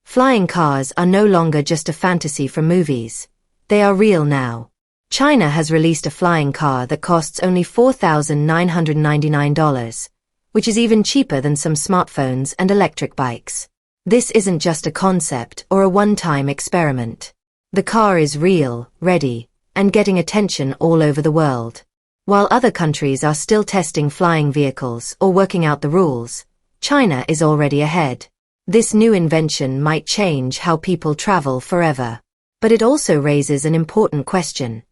Flying cars are no longer just a fantasy from movies. They are real now. China has released a flying car that costs only $4,999, which is even cheaper than some smartphones and electric bikes. This isn't just a concept or a one-time experiment. The car is real, ready, and getting attention all over the world. While other countries are still testing flying vehicles or working out the rules, China is already ahead. This new invention might change how people travel forever. But it also raises an important question.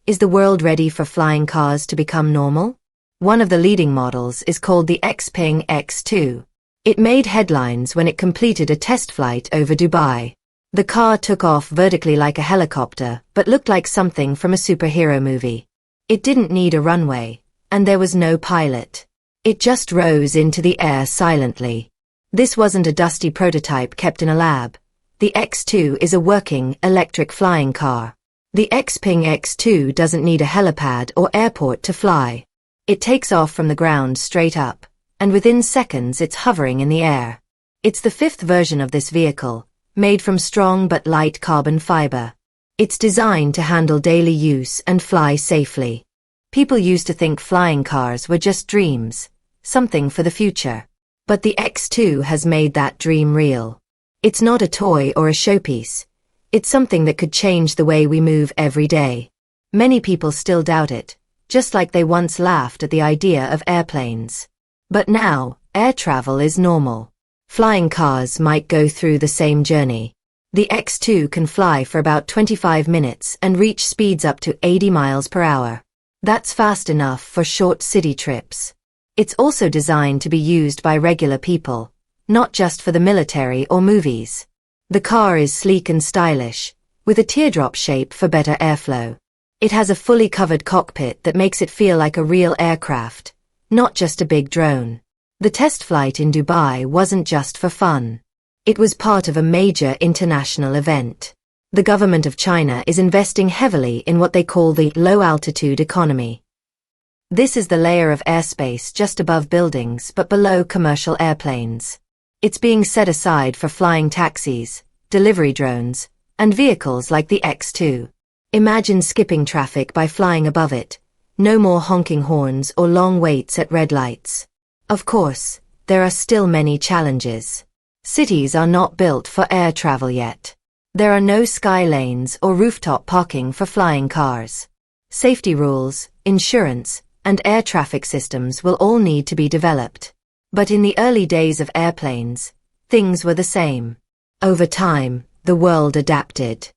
Is the world ready for flying cars to become normal? One of the leading models is called the Xping X2. It made headlines when it completed a test flight over Dubai. The car took off vertically like a helicopter, but looked like something from a superhero movie. It didn't need a runway, and there was no pilot. It just rose into the air silently. This wasn't a dusty prototype kept in a lab. The X2 is a working, electric flying car. The Xping X2 doesn't need a helipad or airport to fly. It takes off from the ground straight up, and within seconds it's hovering in the air. It's the fifth version of this vehicle, made from strong but light carbon fiber. It's designed to handle daily use and fly safely. People used to think flying cars were just dreams, something for the future. But the X2 has made that dream real. It's not a toy or a showpiece. It's something that could change the way we move every day. Many people still doubt it, just like they once laughed at the idea of airplanes. But now, air travel is normal. Flying cars might go through the same journey. The X2 can fly for about 25 minutes and reach speeds up to 80 miles per hour. That's fast enough for short city trips. It's also designed to be used by regular people, not just for the military or movies. The car is sleek and stylish, with a teardrop shape for better airflow. It has a fully covered cockpit that makes it feel like a real aircraft, not just a big drone. The test flight in Dubai wasn't just for fun. It was part of a major international event. The government of China is investing heavily in what they call the low-altitude economy. This is the layer of airspace just above buildings but below commercial airplanes. It's being set aside for flying taxis, delivery drones, and vehicles like the X2. Imagine skipping traffic by flying above it. No more honking horns or long waits at red lights. Of course, there are still many challenges. Cities are not built for air travel yet. There are no sky lanes or rooftop parking for flying cars. Safety rules, insurance, and air traffic systems will all need to be developed. But in the early days of airplanes, things were the same. Over time, the world adapted.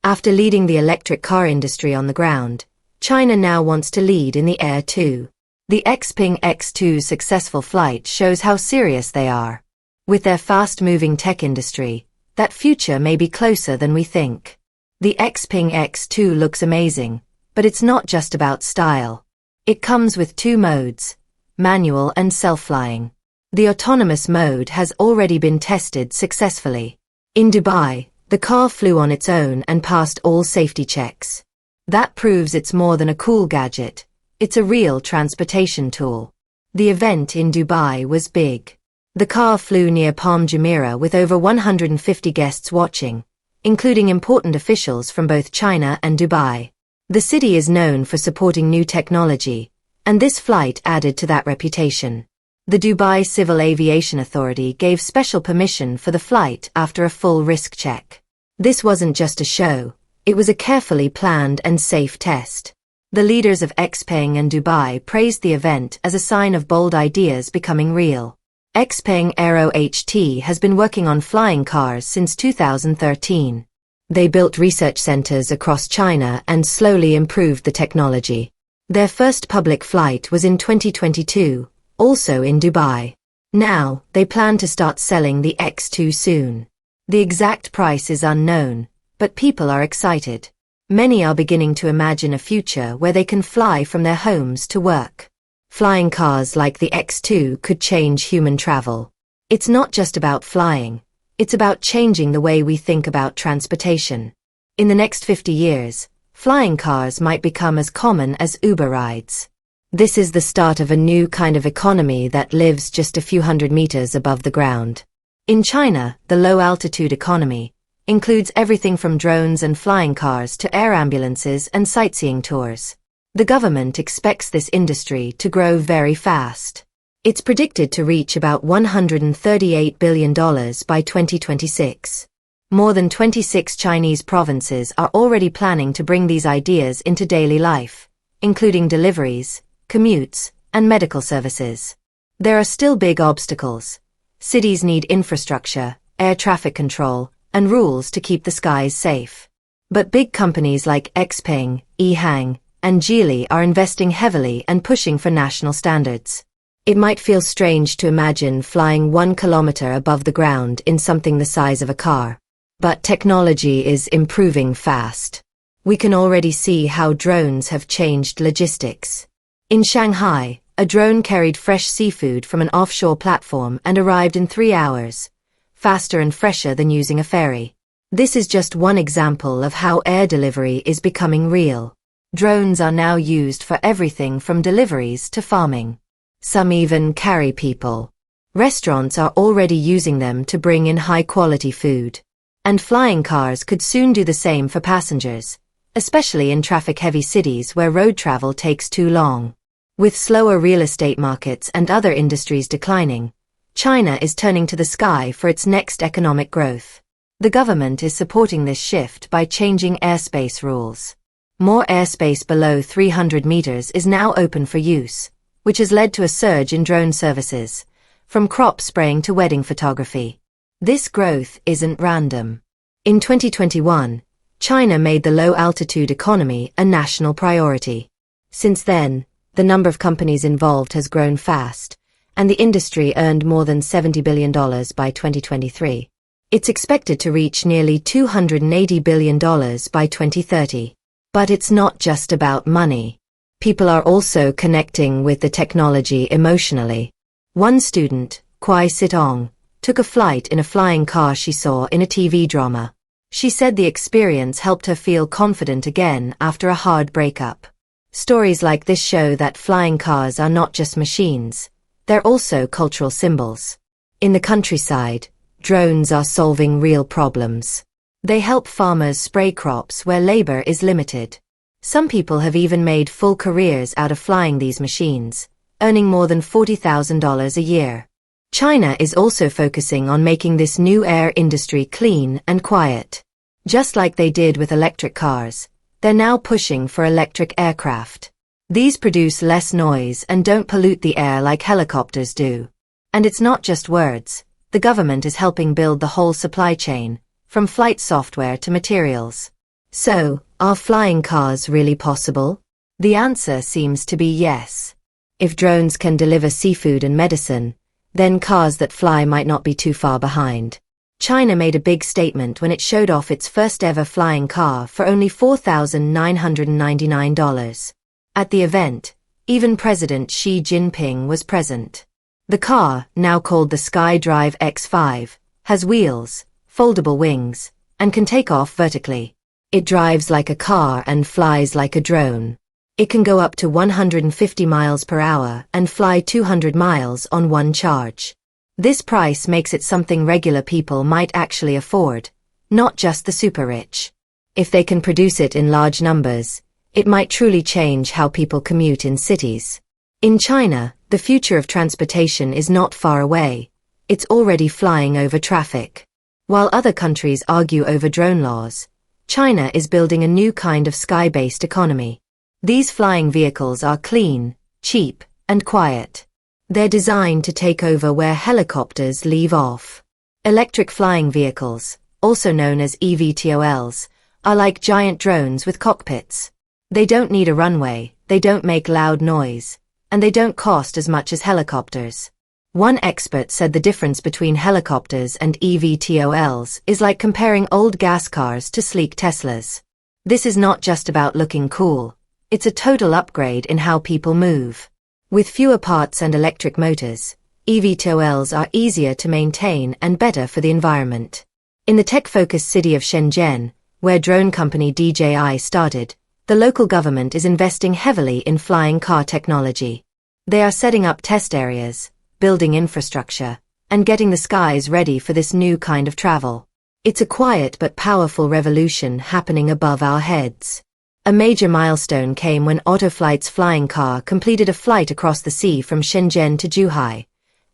After leading the electric car industry on the ground, China now wants to lead in the air too. The Xping X2's successful flight shows how serious they are. With their fast-moving tech industry, that future may be closer than we think. The Xpeng X2 looks amazing, but it's not just about style. It comes with two modes, manual and self-flying. The autonomous mode has already been tested successfully. In Dubai, the car flew on its own and passed all safety checks. That proves it's more than a cool gadget. It's a real transportation tool. The event in Dubai was big. The car flew near Palm Jumeirah with over 150 guests watching, including important officials from both China and Dubai. The city is known for supporting new technology, and this flight added to that reputation. The Dubai Civil Aviation Authority gave special permission for the flight after a full risk check. This wasn't just a show, it was a carefully planned and safe test. The leaders of XPeng and Dubai praised the event as a sign of bold ideas becoming real. XPeng Aero HT has been working on flying cars since 2013. They built research centers across China and slowly improved the technology. Their first public flight was in 2022, also in Dubai. Now, they plan to start selling the X2 soon. The exact price is unknown, but people are excited. Many are beginning to imagine a future where they can fly from their homes to work. Flying cars like the X2 could change human travel. It's not just about flying, it's about changing the way we think about transportation. In the next 50 years, flying cars might become as common as Uber rides. This is the start of a new kind of economy that lives just a few hundred meters above the ground. In China, the low-altitude economy includes everything from drones and flying cars to air ambulances and sightseeing tours. The government expects this industry to grow very fast. It's predicted to reach about $138 billion by 2026. More than 26 Chinese provinces are already planning to bring these ideas into daily life, including deliveries, commutes, and medical services. There are still big obstacles. Cities need infrastructure, air traffic control, and rules to keep the skies safe. But big companies like Xpeng, EHang, and Geely are investing heavily and pushing for national standards. It might feel strange to imagine flying 1 kilometer above the ground in something the size of a car. But technology is improving fast. We can already see how drones have changed logistics. In Shanghai, a drone carried fresh seafood from an offshore platform and arrived in 3 hours, faster and fresher than using a ferry. This is just one example of how air delivery is becoming real. Drones are now used for everything from deliveries to farming. Some even carry people. Restaurants are already using them to bring in high-quality food. And flying cars could soon do the same for passengers, especially in traffic-heavy cities where road travel takes too long. With slower real estate markets and other industries declining, China is turning to the sky for its next economic growth. The government is supporting this shift by changing airspace rules. More airspace below 300 meters is now open for use, which has led to a surge in drone services, from crop spraying to wedding photography. This growth isn't random. In 2021, China made the low-altitude economy a national priority. Since then, the number of companies involved has grown fast, and the industry earned more than $70 billion by 2023. It's expected to reach nearly $280 billion by 2030. But it's not just about money. People are also connecting with the technology emotionally. One student, Kwai Sit-ong, took a flight in a flying car she saw in a TV drama. She said the experience helped her feel confident again after a hard breakup. Stories like this show that flying cars are not just machines, they're also cultural symbols. In the countryside, drones are solving real problems. They help farmers spray crops where labor is limited. Some people have even made full careers out of flying these machines, earning more than $40,000 a year. China is also focusing on making this new air industry clean and quiet. Just like they did with electric cars, they're now pushing for electric aircraft. These produce less noise and don't pollute the air like helicopters do. And it's not just words. The government is helping build the whole supply chain, from flight software to materials. So, are flying cars really possible? The answer seems to be yes. If drones can deliver seafood and medicine, then cars that fly might not be too far behind. China made a big statement when it showed off its first ever flying car for only $4,999. At the event, even President Xi Jinping was present. The car, now called the SkyDrive X5, has wheels, foldable wings, and can take off vertically. It drives like a car and flies like a drone. It can go up to 150 miles per hour and fly 200 miles on one charge. This price makes it something regular people might actually afford, not just the super rich. If they can produce it in large numbers, it might truly change how people commute in cities. In China, the future of transportation is not far away. It's already flying over traffic. While other countries argue over drone laws, China is building a new kind of sky-based economy. These flying vehicles are clean, cheap, and quiet. They're designed to take over where helicopters leave off. Electric flying vehicles, also known as eVTOLs, are like giant drones with cockpits. They don't need a runway, they don't make loud noise, and they don't cost as much as helicopters. One expert said the difference between helicopters and eVTOLs is like comparing old gas cars to sleek Teslas. This is not just about looking cool. It's a total upgrade in how people move. With fewer parts and electric motors, eVTOLs are easier to maintain and better for the environment. In the tech-focused city of Shenzhen, where drone company DJI started, the local government is investing heavily in flying car technology. They are setting up test areas, building infrastructure, and getting the skies ready for this new kind of travel. It's a quiet but powerful revolution happening above our heads. A major milestone came when AutoFlight's flying car completed a flight across the sea from Shenzhen to Zhuhai,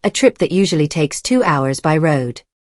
a trip that usually takes 2 hours by road.